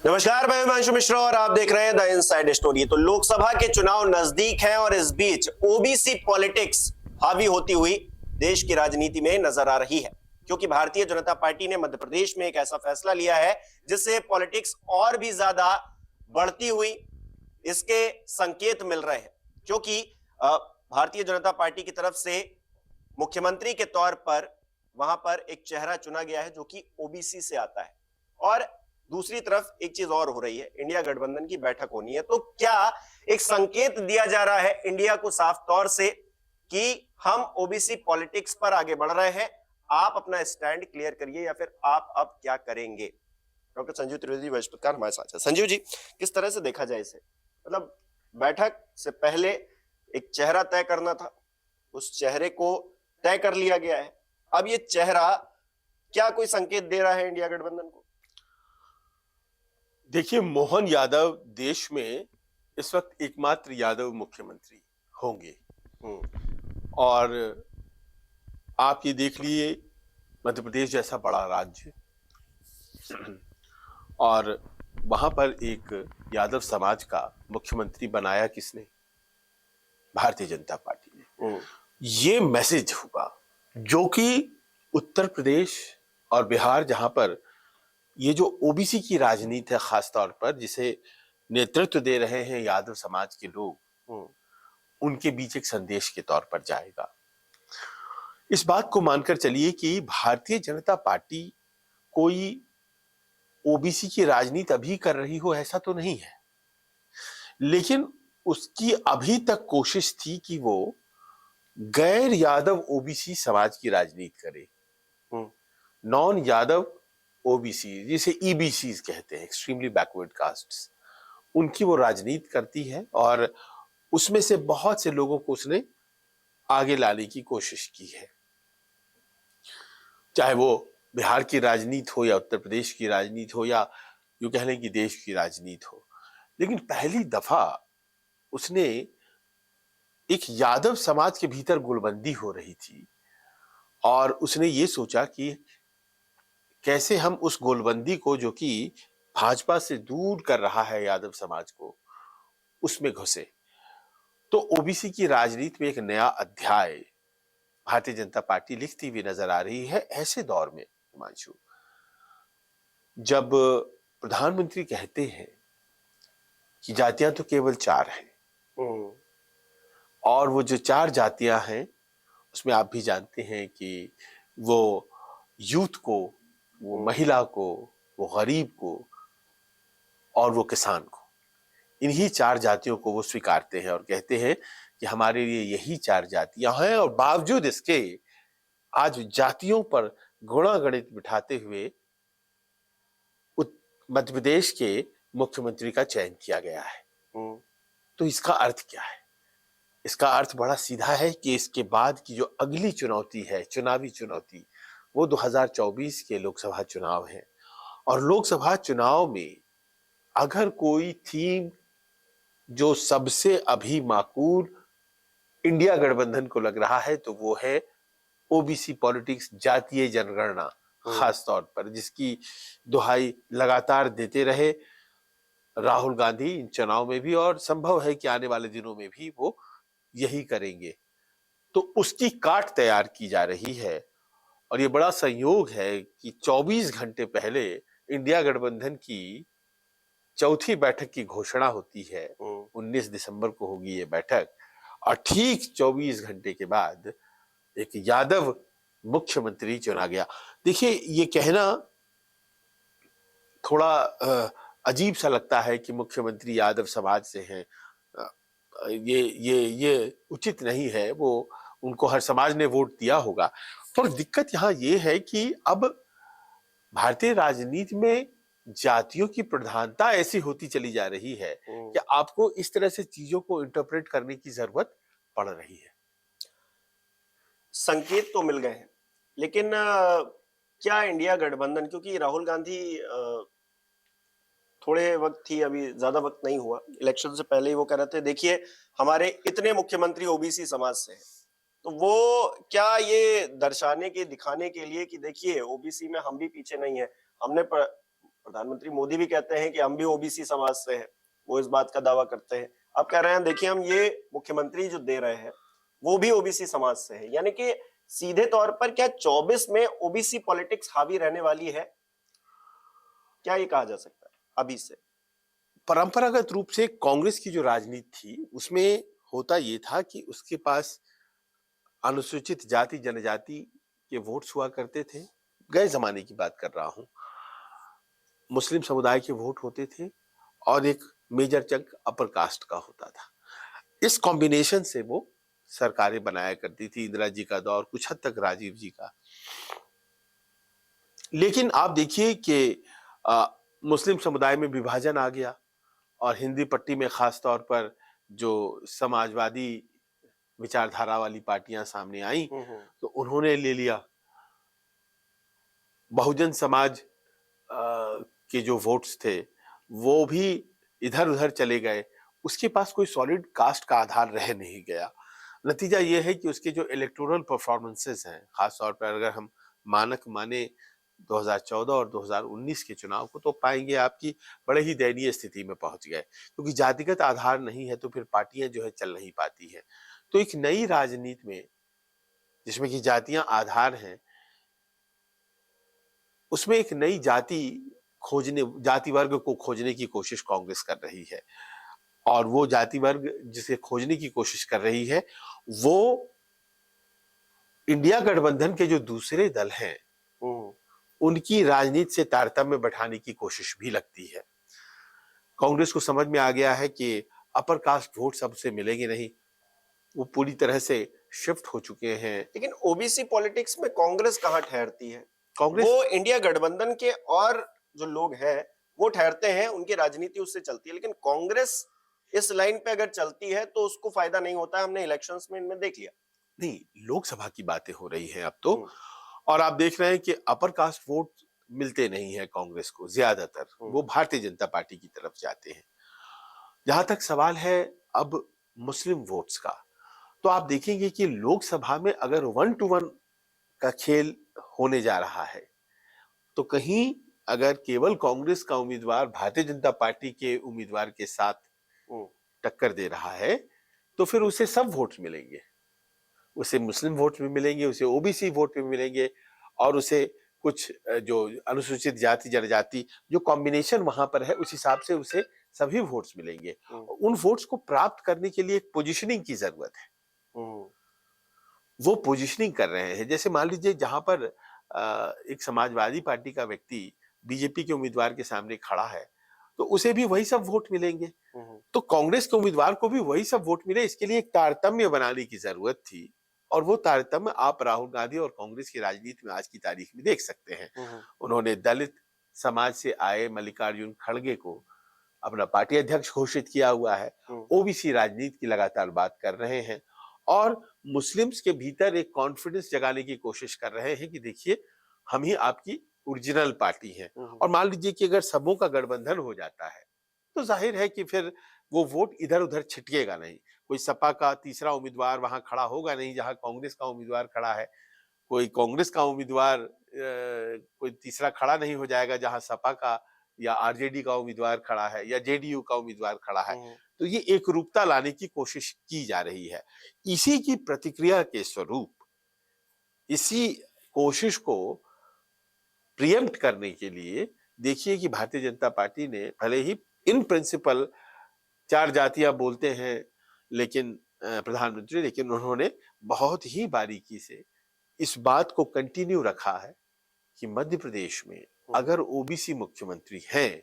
नमस्कार, मैं हिमांशु मिश्रा और आप देख रहे हैं द इनसाइड स्टोरी। तो लोकसभा के चुनाव नजदीक हैं और इस बीच ओबीसी पॉलिटिक्स हावी होती हुई देश की राजनीति में नजर आ रही है, क्योंकि भारतीय जनता पार्टी ने मध्य प्रदेश में एक ऐसा फैसला लिया है जिससे पॉलिटिक्स और भी ज्यादा बढ़ती हुई इसके संकेत मिल रहे हैं। क्योंकि भारतीय जनता पार्टी की तरफ से मुख्यमंत्री के तौर पर वहां पर एक चेहरा चुना गया है जो कि ओबीसी से आता है, और दूसरी तरफ एक चीज और हो रही है, इंडिया गठबंधन की बैठक होनी है। तो क्या एक संकेत दिया जा रहा है इंडिया को साफ तौर से कि हम ओबीसी पॉलिटिक्स पर आगे बढ़ रहे हैं, आप अपना स्टैंड क्लियर करिए या फिर आप अब क्या करेंगे? डॉक्टर संजीव त्रिवेदी वरिष्ठ पत्रकार हमारे साथ है। संजीव जी, किस तरह से देखा जाए इसे? मतलब बैठक से पहले एक चेहरा तय करना था, उस चेहरे को तय कर लिया गया है, अब ये चेहरा क्या कोई संकेत दे रहा है इंडिया गठबंधन को? देखिए, मोहन यादव देश में इस वक्त एकमात्र यादव मुख्यमंत्री होंगे। और आप ये देख लिए, मध्य प्रदेश जैसा बड़ा राज्य और वहां पर एक यादव समाज का मुख्यमंत्री बनाया किसने? भारतीय जनता पार्टी ने। ये मैसेज हुआ जो कि उत्तर प्रदेश और बिहार, जहां पर ये जो ओबीसी की राजनीति है खास तौर पर, जिसे नेतृत्व दे रहे हैं यादव समाज के लोग, उनके बीच एक संदेश के तौर पर जाएगा। इस बात को मानकर चलिए कि भारतीय जनता पार्टी कोई ओबीसी की राजनीति अभी कर रही हो ऐसा तो नहीं है, लेकिन उसकी अभी तक कोशिश थी कि वो गैर यादव ओबीसी समाज की राजनीति करे। नॉन यादव ओबीसी, जिसे ईबीसी कहते हैं, एक्सट्रीमली बैकवर्ड कास्ट्स, उनकी वो राजनीति करती है और उसमें से बहुत से लोगों को उसने आगे लाने की कोशिश की है, चाहे वो बिहार की राजनीति हो या उत्तर प्रदेश की राजनीति हो या यूं कह लें कि देश की राजनीति हो। लेकिन पहली दफा उसने एक यादव समाज के भीतर गुलबंदी हो रही थी और उसने ये सोचा कि कैसे हम उस गोलबंदी को, जो कि भाजपा से दूर कर रहा है यादव समाज को, उसमें घुसे। तो ओबीसी की राजनीति में एक नया अध्याय भारतीय जनता पार्टी लिखती हुई नजर आ रही है ऐसे दौर में, हिमांशु, जब प्रधानमंत्री कहते हैं कि जातियां तो केवल 4 हैं, और वो जो 4 जातियां हैं उसमें आप भी जानते हैं कि वो यूथ को, वो महिला को, वो गरीब को और वो किसान को, इन्हीं 4 जातियों को वो स्वीकारते हैं और कहते हैं कि हमारे लिए यही 4 जातियां हैं। और बावजूद इसके आज जातियों पर गुणागणित बिठाते हुए मध्य प्रदेश के मुख्यमंत्री का चयन किया गया है। तो इसका अर्थ क्या है? इसका अर्थ बड़ा सीधा है कि इसके बाद की जो अगली चुनौती है, चुनावी चुनौती, वो 2024 के लोकसभा चुनाव हैं। और लोकसभा चुनाव में अगर कोई थीम जो सबसे अभी माकूल इंडिया गठबंधन को लग रहा है तो वो है ओबीसी पॉलिटिक्स, जातीय जनगणना, खास तौर पर जिसकी दुहाई लगातार देते रहे राहुल गांधी इन चुनाव में भी, और संभव है कि आने वाले दिनों में भी वो यही करेंगे। तो उसकी काट तैयार की जा रही है। और ये बड़ा संयोग है कि 24 घंटे पहले इंडिया गठबंधन की चौथी बैठक की घोषणा होती है। 19 दिसंबर को होगी ये बैठक, और ठीक 24 घंटे के बाद एक यादव मुख्यमंत्री चुना गया। देखिए, ये कहना थोड़ा अजीब सा लगता है कि मुख्यमंत्री यादव समाज से हैं। ये उचित नहीं है। वो उनको हर समाज ने वोट दिया होगा। पर दिक्कत यहाँ ये है कि अब भारतीय राजनीति में जातियों की प्रधानता ऐसी होती चली जा रही है कि आपको इस तरह से चीजों को इंटरप्रेट करने की जरूरत पड़ रही है। संकेत तो मिल गए हैं, लेकिन क्या इंडिया गठबंधन, क्योंकि राहुल गांधी थोड़े वक्त ही, अभी ज्यादा वक्त नहीं हुआ, इलेक्शन से पहले ही वो कह रहे थे देखिए हमारे इतने मुख्यमंत्री ओबीसी समाज से हैं, तो वो क्या ये दर्शाने के, दिखाने के लिए कि देखिए ओबीसी में हम भी पीछे नहीं है, हमने प्रधानमंत्री मोदी भी कहते हैं कि हम भी ओबीसी समाज से हैं, वो इस बात का दावा करते हैं। आप कह रहे हैं देखिए हम ये मुख्यमंत्री जो दे रहे हैं वो भी ओबीसी समाज से है, यानी कि सीधे तौर पर क्या 24 में ओबीसी पॉलिटिक्स हावी रहने वाली है? क्या ये कहा जा सकता है अभी से? परंपरागत रूप से कांग्रेस की जो राजनीति थी उसमें होता ये था कि उसके पास अनुसूचित जाति जनजाति के वोट्स हुआ करते थे। गए जमाने की बात कर रहा हूं। मुस्लिम समुदाय के वोट होते थे और एक मेजर चंक अपर कास्ट का होता था। इस कॉम्बिनेशन से वो सरकारें बनाया करती थी, इंदिरा जी का दौर, कुछ हद तक राजीव जी का। लेकिन आप देखिए कि मुस्लिम समुदाय में विभाजन आ गया और हिंदी पट्टी में खास तौर पर जो समाजवादी विचारधारा वाली पार्टियां सामने आई तो उन्होंने ले लिया। बहुजन समाज के जो वोट्स थे वो भी इधर उधर चले गए। उसके पास कोई सॉलिड कास्ट का आधार रह नहीं गया। नतीजा ये है कि उसके जो इलेक्टोरल परफॉर्मेंसेस हैं, खास तौर पर अगर हम मानक माने 2014 और 2019 के चुनाव को, तो पाएंगे आपकी बड़े ही दयनीय स्थिति में पहुंच गए, क्योंकि जातिगत आधार नहीं है तो फिर पार्टियां जो है चल नहीं पाती है। तो एक नई राजनीति में जिसमें कि जातियां आधार हैं, उसमें एक नई जाति वर्ग को खोजने की कोशिश कांग्रेस कर रही है। और वो जाति वर्ग जिसे खोजने की कोशिश कर रही है वो इंडिया गठबंधन के जो दूसरे दल हैं उनकी राजनीति से तारतम्य बैठाने की कोशिश भी लगती है। कांग्रेस को समझ में आ गया है कि अपर कास्ट वोट सबसे मिलेंगे नहीं, वो पूरी तरह से शिफ्ट हो चुके हैं। लेकिन ओबीसी पॉलिटिक्स में कांग्रेस कहाँ ठहरती है? कांग्रेस वो इंडिया गठबंधन के और जो लोग हैं वो ठहरते हैं, उनकी राजनीति उससे चलती है, लेकिन कांग्रेस इस लाइन पे अगर चलती है तो उसको फायदा नहीं होता है। हमने इलेक्शंस में इनमें देख लिया। नहीं, लोकसभा की बातें हो रही हैं अब तो, और आप देख रहे हैं कि अपर कास्ट वोट मिलते नहीं है कांग्रेस को, ज्यादातर वो भारतीय जनता पार्टी की तरफ जाते हैं। जहां तक सवाल है अब मुस्लिम वोट्स का, तो आप देखेंगे कि लोकसभा में अगर 1 to 1 का खेल होने जा रहा है तो कहीं अगर केवल कांग्रेस का उम्मीदवार भारतीय जनता पार्टी के उम्मीदवार के साथ टक्कर दे रहा है तो फिर उसे सब वोट्स मिलेंगे, उसे मुस्लिम वोट भी मिलेंगे, उसे ओबीसी वोट भी मिलेंगे, और उसे कुछ जो अनुसूचित जाति जनजाति जो कॉम्बिनेशन वहां पर है उस हिसाब से उसे सभी वोट्स मिलेंगे। उन वोट्स को प्राप्त करने के लिए एक पोजीशनिंग की जरूरत है। वो पोजीशनिंग कर रहे हैं। जैसे मान लीजिए जहां पर एक समाजवादी पार्टी का व्यक्ति बीजेपी के उम्मीदवार के सामने खड़ा है तो उसे भी वही सब वोट मिलेंगे, तो कांग्रेस के उम्मीदवार को भी वही सब वोट मिले। इसके लिए एक तारतम्य बनाने की जरूरत थी, और वो तारतम्य आप राहुल गांधी और कांग्रेस की राजनीति में आज की तारीख में देख सकते हैं। उन्होंने दलित समाज से आए मल्लिकार्जुन खड़गे को अपना पार्टी अध्यक्ष घोषित किया हुआ है। ओबीसी राजनीति की लगातार बात कर रहे हैं और मुस्लिम्स के भीतर एक कॉन्फिडेंस जगाने की कोशिश कर रहे हैं कि देखिए हम ही आपकी ओरिजिनल पार्टी हैं। और मान लीजिए कि अगर सबों का गठबंधन हो जाता है तो जाहिर है कि फिर वो वोट इधर उधर छिटकेगा नहीं। कोई सपा का तीसरा उम्मीदवार वहां खड़ा होगा नहीं जहां कांग्रेस का उम्मीदवार खड़ा है, कोई कांग्रेस का उम्मीदवार कोई तीसरा खड़ा नहीं हो जाएगा जहां सपा का या आरजेडी का उम्मीदवार खड़ा है या जेडीयू का उम्मीदवार खड़ा है। तो ये एकरूपता लाने की कोशिश की जा रही है। इसी की प्रतिक्रिया के स्वरूप, इसी कोशिश को प्रिएम्प्ट करने के लिए देखिए कि भारतीय जनता पार्टी ने भले ही इन प्रिंसिपल 4 जातियां बोलते हैं लेकिन प्रधानमंत्री, लेकिन उन्होंने बहुत ही बारीकी से इस बात को कंटिन्यू रखा है कि मध्य प्रदेश में अगर ओबीसी मुख्यमंत्री हैं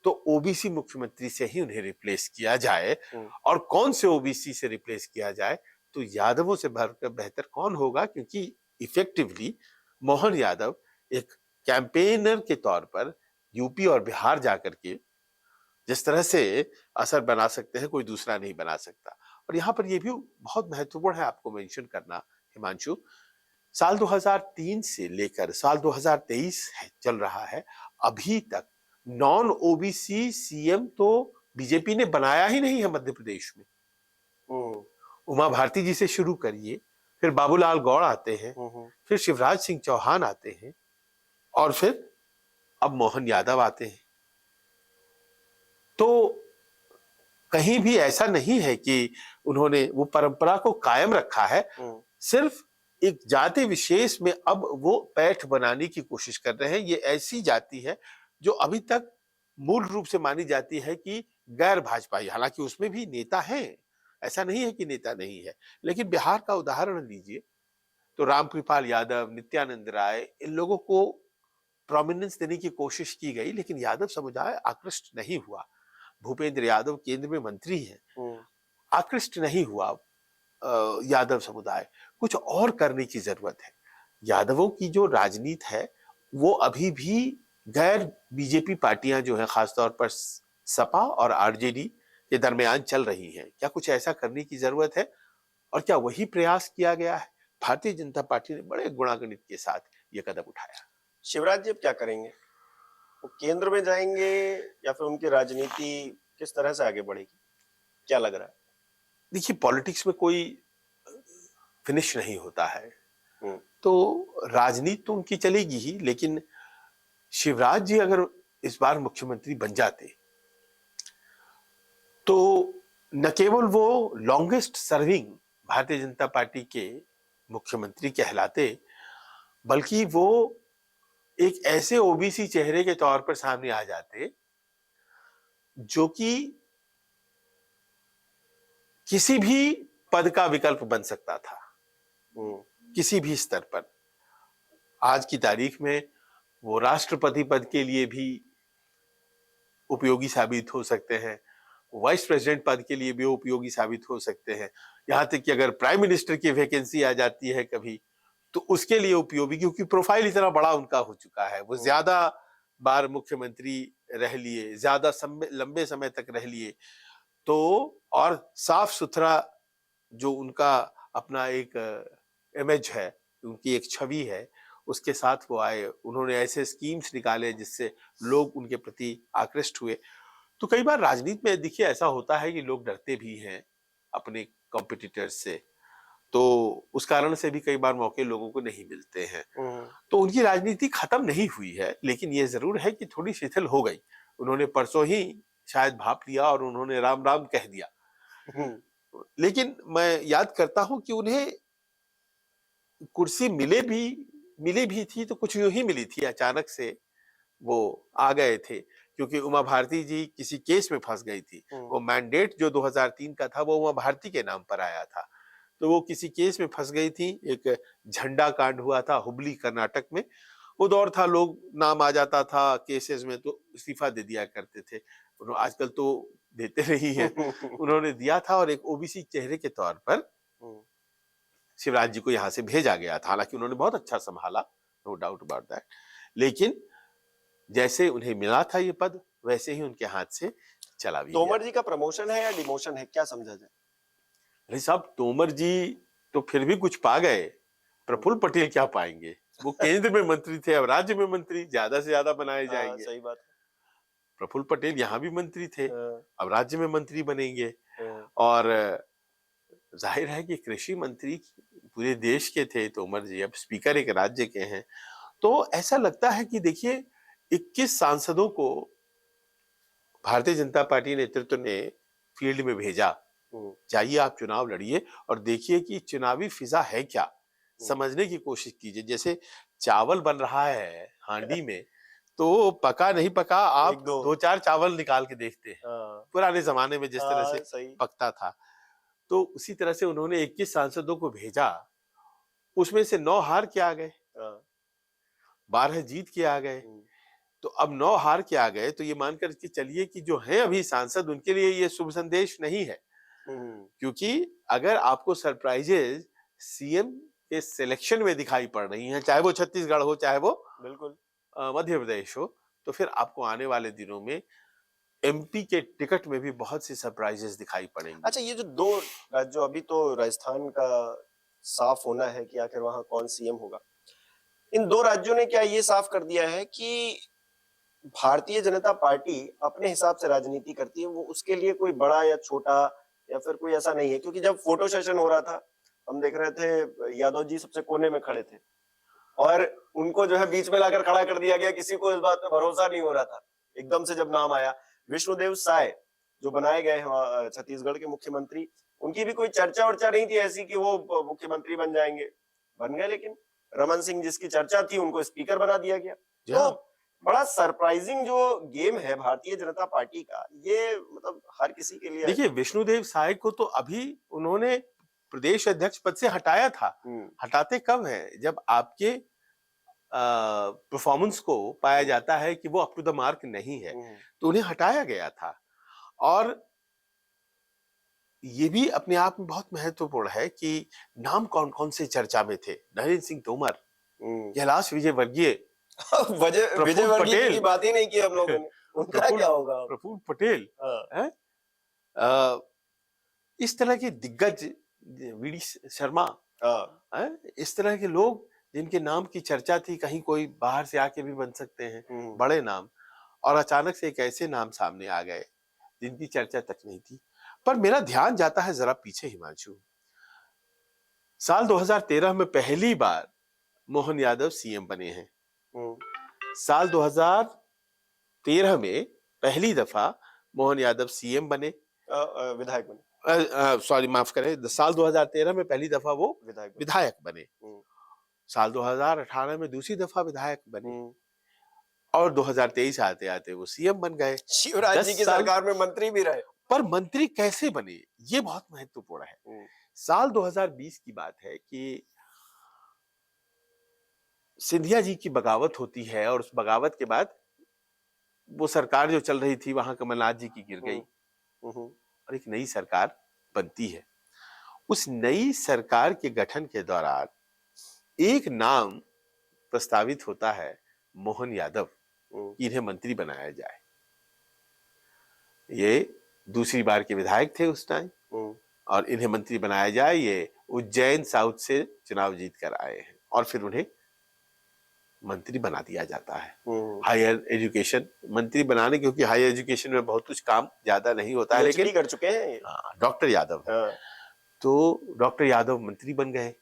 तो ओबीसी मुख्यमंत्री से ही उन्हें रिप्लेस किया जाए। और कौन से ओबीसी से रिप्लेस किया जाए तो यादवों से भरकर बेहतर कौन होगा, क्योंकि इफेक्टिवली मोहन यादव एक कैंपेनर के तौर पर यूपी और बिहार जाकर के जिस तरह से असर बना सकते हैं कोई दूसरा नहीं बना सकता। और यहाँ पर यह भी बहुत महत्वपूर्ण है आपको मेंशन करना हिमांशु, साल 2003 से लेकर साल 2023 चल रहा है, अभी तक नॉन ओबीसी सीएम तो बीजेपी ने बनाया ही नहीं है मध्य प्रदेश में। उमा भारती जी से शुरू करिए, फिर बाबूलाल गौड़ आते हैं, फिर शिवराज सिंह चौहान आते हैं, और फिर अब मोहन यादव आते हैं। तो कहीं भी ऐसा नहीं है कि उन्होंने वो परंपरा को कायम रखा है, सिर्फ एक जाति विशेष में अब वो पैठ बनाने की कोशिश कर रहे हैं। ये ऐसी जाति है जो अभी तक मूल रूप से मानी जाती है कि गैर भाजपाई, हालांकि उसमें भी नेता हैं, ऐसा नहीं है कि नेता नहीं है। लेकिन बिहार का उदाहरण लीजिए तो रामकृपाल यादव, नित्यानंद राय, इन लोगों को प्रोमिनेंस देने की कोशिश की गई, लेकिन यादव समुदाय आकृष्ट नहीं हुआ। भूपेंद्र यादव केंद्र में मंत्री हैं, आकृष्ट नहीं हुआ यादव समुदाय। कुछ और करने की जरूरत है। यादवों की जो राजनीति है वो अभी भी गैर बीजेपी पार्टियां जो हैं, खासतौर पर सपा और आरजेडी के दरमियान चल रही हैं। क्या कुछ ऐसा करने की जरूरत है और क्या वही प्रयास किया गया है? भारतीय जनता पार्टी ने बड़े गुणागणित के साथ ये कदम उठाया। शिवराज जी अब क्या करेंगे? वो केंद्र में जाएंगे या फिर उनकी राजनीति किस तरह से आगे बढ़ेगी, क्या लग रहा है? देखिए, पॉलिटिक्स में कोई फिनिश नहीं होता है, तो राजनीति तो उनकी चलेगी ही, लेकिन शिवराज जी अगर इस बार मुख्यमंत्री बन जाते तो न केवल वो longest serving Bharatiya Janata party के मुख्यमंत्री कहलाते, बल्कि वो एक ऐसे ओबीसी चेहरे के तौर पर सामने आ जाते जो कि किसी भी पद का विकल्प बन सकता था, किसी भी स्तर पर। आज की तारीख में वो राष्ट्रपति पद के लिए भी उपयोगी साबित हो सकते हैं, वाइस प्रेसिडेंट पद के लिए भी उपयोगी साबित हो सकते हैं, यहां तक कि अगर प्राइम मिनिस्टर की वैकेंसी आ जाती है कभी तो उसके लिए उपयोगी, क्योंकि प्रोफाइल इतना बड़ा उनका हो चुका है। वो ज्यादा बार मुख्यमंत्री रह लिए, ज्यादा लंबे समय तक रह लिए, तो और साफ सुथरा जो उनका अपना एक इमेज है, उनकी एक छवि है, उसके साथ वो आए। उन्होंने ऐसे स्कीम्स निकाले जिससे लोग उनके प्रति आकृष्ट हुए। तो कई बार राजनीति में देखिए ऐसा होता है कि लोग डरते भी हैं अपने कॉम्पिटिटर्स से, तो उस कारण से भी कई बार मौके लोगों को नहीं मिलते हैं। तो उनकी राजनीति खत्म नहीं हुई है, लेकिन ये जरूर है कि थोड़ी शिथिल हो गई। उन्होंने परसों ही शायद भाप लिया और उन्होंने राम राम कह दिया। लेकिन मैं याद करता हूं कि उन्हें कुर्सी मिले भी थी तो कुछ यूं ही मिली थी, अचानक से वो आ गए थे, क्योंकि उमा भारती जी किसी केस में फंस गई थी। वो मैंडेट जो 2003 का था वो उमा भारती के नाम पर आया था, तो वो किसी केस में फंस गई थी। एक झंडा कांड हुआ था हुबली कर्नाटक में, वो दौर था, लोग नाम आ जाता था केसेस में तो इस्तीफा दे दिया करते थे। आजकल तो देते नहीं है। उन्होंने दिया था और एक ओबीसी चेहरे के तौर पर शिवराज जी को यहां से भेजा गया था। हालांकि उन्होंने बहुत अच्छा संभाला, नो डाउट अबाउट दैट, लेकिन जैसे उन्हें मिला था ये पद वैसे ही उनके हाथ से चला भी गया। तोमर जी का प्रमोशन है या डिमोशन है, क्या समझा जाए? अरे साहब, तोमर जी तो फिर भी कुछ पा गए, प्रफुल्ल पटेल क्या पाएंगे? वो केंद्र में मंत्री थे, अब राज्य में मंत्री ज्यादा से ज्यादा बनाए जाएंगे। सही बात है। प्रफुल्ल पटेल यहाँ भी मंत्री थे, अब राज्य में मंत्री बनेंगे। और जाहिर है कि कृषि मंत्री पूरे देश के थे तोमर जी, अब स्पीकर एक राज्य के हैं। तो ऐसा लगता है कि देखिए 21 सांसदों को भारतीय जनता पार्टी नेतृत्व ने फील्ड में भेजा, जाइए आप चुनाव लड़िए और देखिए कि चुनावी फिजा है क्या, समझने की कोशिश कीजिए। जैसे चावल बन रहा है हांडी में, तो पका नहीं पका आप दो चार चावल निकाल के देखते हैं, पुराने जमाने में जिस तरह से पकता था। तो उसी तरह से उन्होंने 21 सांसदों को भेजा, उसमें से 9 हार के आ गए, 12 जीत के आ गए। तो अब 9 हार के आ गए, तो ये मानकर के चलिए कि जो है अभी सांसद उनके लिए ये शुभ संदेश नहीं है, क्योंकि अगर आपको सरप्राइजेज सीएम के सिलेक्शन में दिखाई पड़ रही हैं, चाहे वो छत्तीसगढ़ हो चाहे वो बिल्कुल मध्य प्रदेश हो, तो फिर आपको आने वाले दिनों में एमपी के टिकट में भी बहुत सी सरप्राइजेस दिखाई पड़ेंगी। अच्छा, ये जो 2 राज्यों, अभी तो राजस्थान का साफ होना है कि आखिर वहां कौन सीएम होगा, इन 2 राज्यों ने क्या ये साफ कर दिया है कि भारतीय जनता पार्टी अपने हिसाब से राजनीति करती है, वो उसके लिए कोई बड़ा या छोटा या फिर कोई ऐसा नहीं है? क्योंकि जब फोटो सेशन हो रहा था हम देख रहे थे यादव जी सबसे कोने में खड़े थे और उनको जो है बीच में लाकर खड़ा कर दिया गया, किसी को इस बात पे भरोसा नहीं हो रहा था। एकदम से जब नाम आया, विष्णुदेव साय जो बनाए गए हैं छत्तीसगढ़ के मुख्यमंत्री, उनकी भी कोई चर्चा वर्चा नहीं थी ऐसी कि वो मुख्यमंत्री बन जाएंगे, बन गए। लेकिन रमन सिंह जिसकी चर्चा थी उनको स्पीकर बना दिया गया। तो बड़ा सरप्राइजिंग जो गेम है भारतीय जनता पार्टी का, ये मतलब हर किसी के लिए। देखिए, विष्णुदेव साय को तो अभी उन्होंने प्रदेश अध्यक्ष पद से हटाया था। हटाते कब है? जब आपके परफॉर्मेंस को पाया जाता है कि वो अप टू द मार्क नहीं है, तो उन्हें हटाया गया था। और ये भी अपने आप में बहुत महत्वपूर्ण है कि नाम कौन कौन से चर्चा में थे। नरेंद्र सिंह तोमर, कैलाश विजयवर्गीय, विजय वर्गीय की बात ही नहीं की हम लोगों ने, उनका क्या होगा? प्रफुल्ल पटेल, इस तरह के दिग्गज, वी डी शर्मा, इस तरह के लोग जिनके नाम की चर्चा थी, कहीं कोई बाहर से आके भी बन सकते हैं, बड़े नाम, और अचानक से एक ऐसे नाम सामने आ गए जिनकी चर्चा तक नहीं थी। पर मेरा ध्यान जाता है जरा पीछे, हिमांशु। साल 2013 में पहली बार मोहन यादव सीएम बने हैं। साल 2013 में पहली दफा मोहन यादव सीएम बने, विधायक बने, सॉरी माफ करें, साल 2013 में पहली दफा वो विधायक बने। साल 2018 में दूसरी दफा विधायक बने, और 2023 आते आते वो सीएम बन गए। शिवराज जी की सरकार में मंत्री भी रहे। पर मंत्री कैसे बने, ये बहुत महत्वपूर्ण है। साल 2020 की बात है कि सिंधिया जी की बगावत होती है, और उस बगावत के बाद वो सरकार जो चल रही थी वहां कमलनाथ जी की गिर गई, और एक नई सरकार बनती है। उस नई सरकार के गठन के दौरान एक नाम प्रस्तावित होता है, मोहन यादव, कि इन्हें मंत्री बनाया जाए। ये दूसरी बार के विधायक थे उस टाइम, और इन्हें मंत्री बनाया जाए। ये उज्जैन साउथ से चुनाव जीत कर आए हैं, और फिर उन्हें मंत्री बना दिया जाता है। हायर एजुकेशन मंत्री बनाने, क्योंकि हायर एजुकेशन में बहुत कुछ काम ज्यादा नहीं होता है, लेकिन कर चुके हैं डॉक्टर यादव। तो डॉक्टर यादव मंत्री बन गए,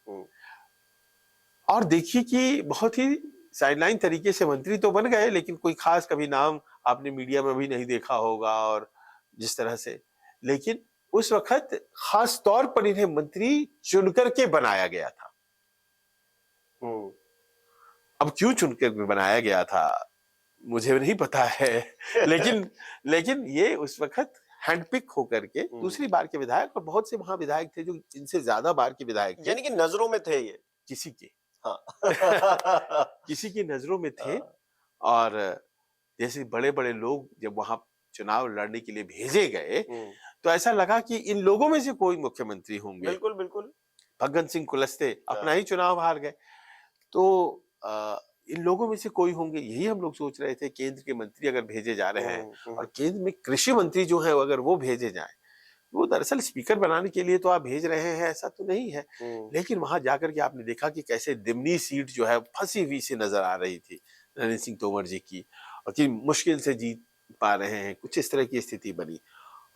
और देखिए कि बहुत ही साइडलाइन तरीके से मंत्री तो बन गए, लेकिन कोई खास कभी नाम आपने मीडिया में भी नहीं देखा होगा, और जिस तरह से, लेकिन उस वक्त खास तौर पर इन्हें मंत्री चुनकर के बनाया गया था। अब क्यों चुनकर बनाया गया था मुझे नहीं पता है, लेकिन ये उस वक्त हैंडपिक होकर के दूसरी बार के विधायक, और बहुत से वहां विधायक थे जो इनसे ज्यादा बार के विधायक थे, यानी कि नजरों में थे ये किसी के, किसी की नजरों में थे। और जैसे बड़े बड़े लोग जब वहां चुनाव लड़ने के लिए भेजे गए, तो ऐसा लगा कि इन लोगों में से कोई मुख्यमंत्री होंगे। बिल्कुल बिल्कुल। भगत सिंह कुलस्ते अपना ही चुनाव हार गए, तो इन लोगों में से कोई होंगे, यही हम लोग सोच रहे थे। केंद्र के मंत्री अगर भेजे जा रहे हैं, और केंद्र में कृषि मंत्री जो है अगर वो भेजे जाए, वो दरअसल स्पीकर बनाने के लिए तो आप भेज रहे हैं, ऐसा तो नहीं है। लेकिन वहां जाकर के आपने देखा कि कैसे दिमनी सीट जो है फंसी हुई सी नजर आ रही थी नरेंद्र सिंह तोमर जी की, और कि मुश्किल से जीत पा रहे हैं, कुछ इस तरह की स्थिति बनी।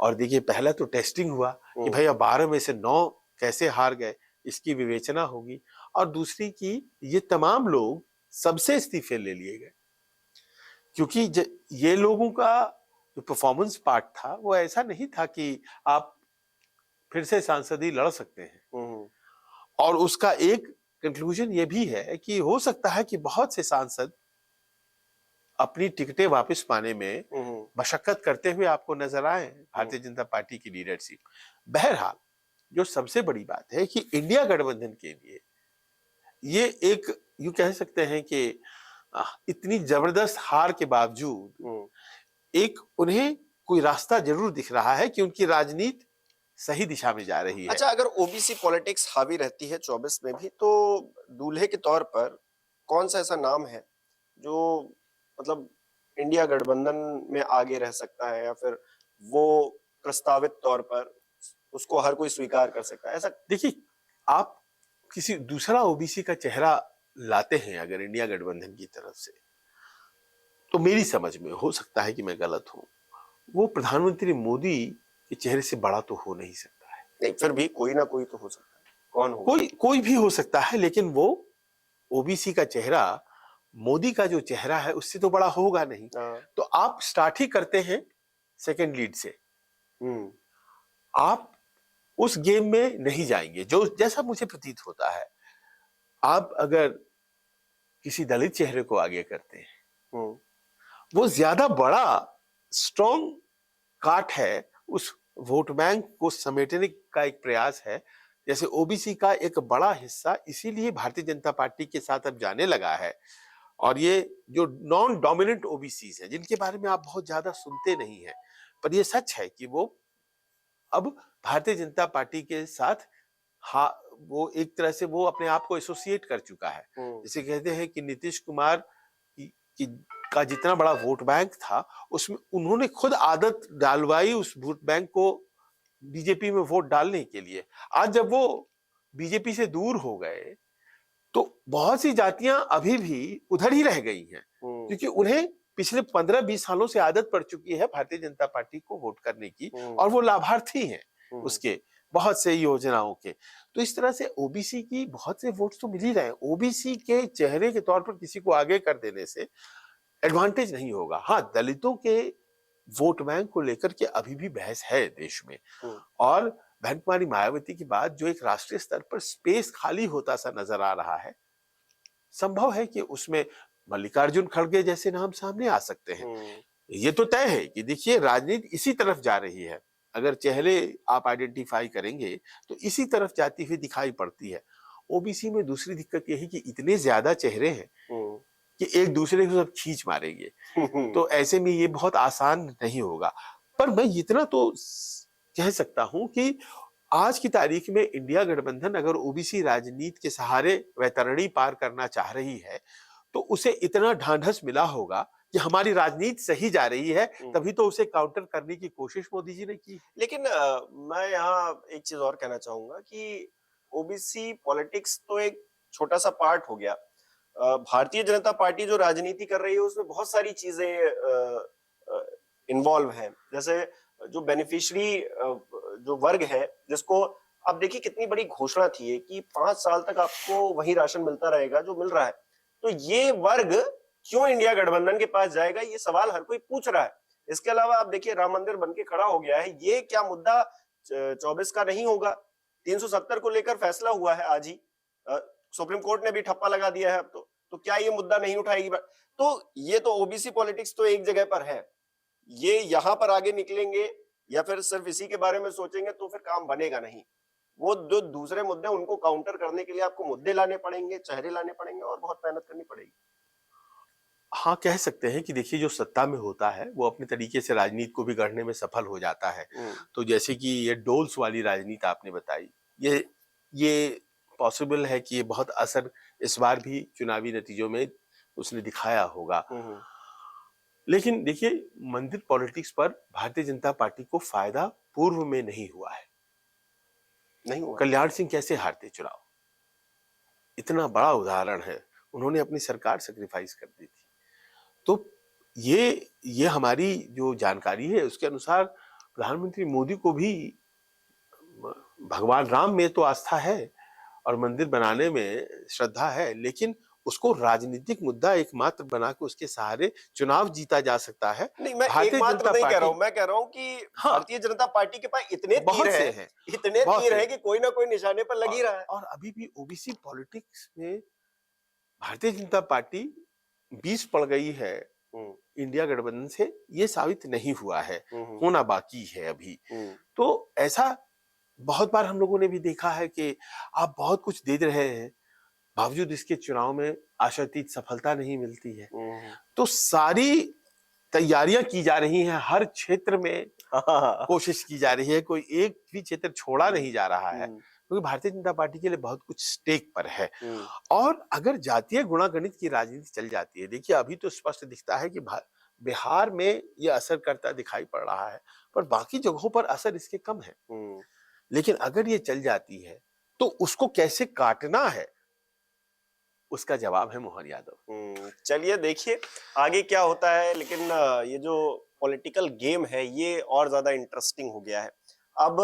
और देखिए, पहला तो टेस्टिंग हुआ कि भाई अब 12 में से 9 कैसे हार गए, इसकी विवेचना होगी। और दूसरी की ये तमाम लोग सबसे इस्तीफे ले लिए गए, क्योंकि ये लोगों का जो परफॉर्मेंस पार्ट था वो ऐसा नहीं था कि आप फिर से सांसदी लड़ सकते हैं। और उसका एक कंक्लूजन ये भी है कि हो सकता है कि बहुत से सांसद अपनी टिकटें वापस पाने में मशक्कत करते हुए आपको नजर आए भारतीय जनता पार्टी की लीडरशिप। बहरहाल, जो सबसे बड़ी बात है कि इंडिया गठबंधन के लिए ये एक, यूं कह सकते हैं कि इतनी जबरदस्त हार के बावजूद एक उन्हें कोई रास्ता जरूर दिख रहा है कि उनकी राजनीति सही दिशा में जा रही है। अच्छा, अगर ओबीसी पॉलिटिक्स हावी रहती है 24 में भी, तो दूल्हे के तौर पर कौन सा ऐसा नाम है जो मतलब इंडिया गठबंधन में आगे रह सकता है, या फिर वो प्रस्तावित तौर पर उसको हर कोई स्वीकार कर सकता है? ऐसा देखिए, आप किसी दूसरा ओबीसी का चेहरा लाते हैं अगर इंडिया गठबंधन की तरफ से, तो मेरी समझ में, हो सकता है कि मैं गलत हूं, वो प्रधानमंत्री मोदी के चेहरे से बड़ा तो हो नहीं सकता है। नहीं, फिर भी कोई ना कोई तो हो सकता है। कौन हो? कोई भी हो सकता है, लेकिन वो ओबीसी का चेहरा मोदी का जो चेहरा है उससे तो बड़ा होगा नहीं। तो आप स्टार्ट ही करते हैं सेकंड लीड से, हम्म आप उस गेम में नहीं जाएंगे। जो जैसा मुझे प्रतीत होता है, आप अगर किसी दलित चेहरे को आगे करते हैं, हम्म वो ज्यादा बड़ा स्ट्रॉन्ग काट है, उस वोट बैंक को समेटने का एक प्रयास है। जैसे ओबीसी का एक बड़ा हिस्सा इसीलिए भारतीय जनता पार्टी के साथ अब जाने लगा है, और ये जो नॉन डोमिनेंट ओबीसी है, जिनके बारे में आप बहुत ज्यादा सुनते नहीं है, पर ये सच है कि वो अब भारतीय जनता पार्टी के साथ, हाँ, वो एक तरह से वो अपने आप को एसोसिएट कर चुका है। जैसे कहते हैं कि नीतीश कुमार की का जितना बड़ा वोट बैंक था, उसमें उन्होंने खुद आदत डालवाई उस वोट बैंक को बीजेपी में वोट डालने के लिए। आज जब वो बीजेपी से दूर हो गए, तो बहुत सी जातियां अभी भी उधर ही रह गई हैं, क्योंकि उन्हें पिछले 15-20 सालों से आदत पड़ चुकी है भारतीय जनता पार्टी को वोट करने की, और वो लाभार्थी हैं उसके बहुत से योजनाओं के। तो इस तरह से ओबीसी की बहुत से वोट तो मिल ही रहे हैं। ओबीसी के चेहरे के तौर पर किसी को आगे कर देने से एडवांटेज नहीं होगा। हाँ, दलितों के वोट बैंक को लेकर के अभी भी बहस है देश में, और बहन कुमारी मायावती के बाद जो एक राष्ट्रीय स्तर पर स्पेस खाली होता सा नजर आ रहा है, संभव है कि उसमें मल्लिकार्जुन खड़गे जैसे नाम सामने आ सकते हैं। ये तो तय है कि देखिए, राजनीति इसी तरफ जा रही है। अगर चेहरे आप आइडेंटिफाई करेंगे तो इसी तरफ जाती हुई दिखाई पड़ती है। ओबीसी में दूसरी दिक्कत यह है कि इतने ज्यादा चेहरे हैं कि एक दूसरे को सब खींच मारेंगे, तो ऐसे में ये बहुत आसान नहीं होगा। पर मैं इतना तो कह सकता हूं कि आज की तारीख में इंडिया गठबंधन अगर ओबीसी राजनीति के सहारे वैतरणी पार करना चाह रही है, तो उसे इतना ढांढस मिला होगा कि हमारी राजनीति सही जा रही है, तभी तो उसे काउंटर करने की कोशिश मोदी जी ने की। लेकिन मैं यहाँ एक चीज और कहना चाहूंगा कि ओबीसी पॉलिटिक्स तो एक छोटा सा पार्ट हो गया। भारतीय जनता पार्टी जो राजनीति कर रही है उसमें बहुत सारी चीजें इन्वॉल्व हैं। जैसे जो बेनिफिशियरी जो वर्ग है, जिसको अब देखिए कितनी बड़ी घोषणा थी ये कि 5 साल तक आपको वही राशन मिलता रहेगा जो मिल रहा है। तो ये वर्ग क्यों इंडिया गठबंधन के पास जाएगा, ये सवाल हर कोई पूछ रहा है। इसके अलावा आप देखिए राम मंदिर बनके खड़ा हो गया है, ये क्या मुद्दा 24 का नहीं होगा? 370 को लेकर फैसला हुआ है आज ही, सुप्रीम कोर्ट ने भी ठप्पा लगा दिया है अब तो क्या ये मुद्दा नहीं उठाएगी? तो ये तो ओबीसी पॉलिटिक्स तो एक जगह पर है, ये यहां पर आगे निकलेंगे या फिर सिर्फ इसी के बारे में सोचेंगे तो फिर काम बनेगा नहीं। वो जो दूसरे मुद्दे उनको काउंटर करने के लिए आपको मुद्दे लाने पड़ेंगे, चेहरे लाने पड़ेंगे और बहुत मेहनत करनी पड़ेगी। हाँ, कह सकते हैं कि देखिए, जो सत्ता में होता है वो अपने तरीके से राजनीति को भी गढ़ने में सफल हो जाता है। तो जैसे कि ये डोल्स वाली राजनीति आपने बताई, ये पॉसिबल है कि ये बहुत असर इस बार भी चुनावी नतीजों में उसने दिखाया होगा। लेकिन देखिए, मंदिर पॉलिटिक्स पर भारतीय जनता पार्टी को फायदा पूर्व में नहीं हुआ है। नहीं हुआ। कल्याण सिंह कैसे हारते चुनाव, इतना बड़ा उदाहरण है। उन्होंने अपनी सरकार सेक्रीफाइस कर दी थी। तो ये हमारी जो जानकारी है उसके अनुसार प्रधानमंत्री मोदी को भी भगवान राम में तो आस्था है और मंदिर बनाने में श्रद्धा है, लेकिन उसको राजनीतिक मुद्दा एकमात्र बना के उसके सहारे चुनाव जीता जा सकता है। नहीं, मैं एकमात्र नहीं कह रहा हूं, मैं कह रहा हूं कि भारतीय जनता पार्टी के पास इतने तीर हैं, इतने तीर हैं कि कोई ना कोई निशाने पर लग ही रहा है। और अभी भी ओबीसी पॉलिटिक्स में भारतीय जनता पार्टी 20 पड़ गई है इंडिया गठबंधन से, ये साबित नहीं हुआ है, होना बाकी है अभी। तो ऐसा बहुत बार हम लोगों ने भी देखा है कि आप बहुत कुछ दे रहे हैं, बावजूद इसके चुनाव में आशातीत सफलता नहीं मिलती है। तो सारी तैयारियां की जा रही हैं, हर क्षेत्र में कोशिश की जा रही है, कोई एक भी क्षेत्र छोड़ा नहीं जा रहा है, क्योंकि भारतीय जनता पार्टी के लिए बहुत कुछ स्टेक पर है। और अगर जातीय गुणागणित की राजनीति चल जाती है, देखिए अभी तो स्पष्ट दिखता है कि बिहार में ये असर करता दिखाई पड़ रहा है, पर बाकी जगहों पर असर इसके कम है। लेकिन अगर ये चल जाती है तो उसको कैसे काटना है, उसका जवाब है मोहन यादव। चलिए देखिए आगे क्या होता है। लेकिन ये जो पॉलिटिकल गेम है ये और ज्यादा इंटरेस्टिंग हो गया है। अब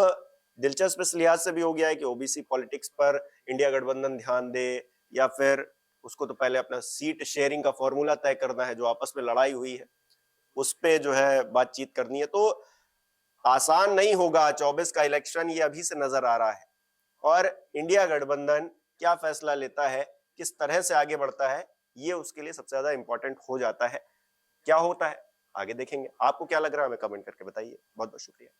दिलचस्प इस लिहाज से भी हो गया है कि ओबीसी पॉलिटिक्स पर इंडिया गठबंधन ध्यान दे या फिर उसको तो पहले अपना सीट शेयरिंग का फॉर्मूला तय करना है, जो आपस में लड़ाई हुई है उस पे जो है बातचीत करनी है, तो आसान नहीं होगा। 24 का इलेक्शन ये अभी से नजर आ रहा है, और इंडिया गठबंधन क्या फैसला लेता है, किस तरह से आगे बढ़ता है, ये उसके लिए सबसे ज्यादा इंपॉर्टेंट हो जाता है। क्या होता है आगे देखेंगे। आपको क्या लग रहा है हमें कमेंट करके बताइए। बहुत बहुत शुक्रिया।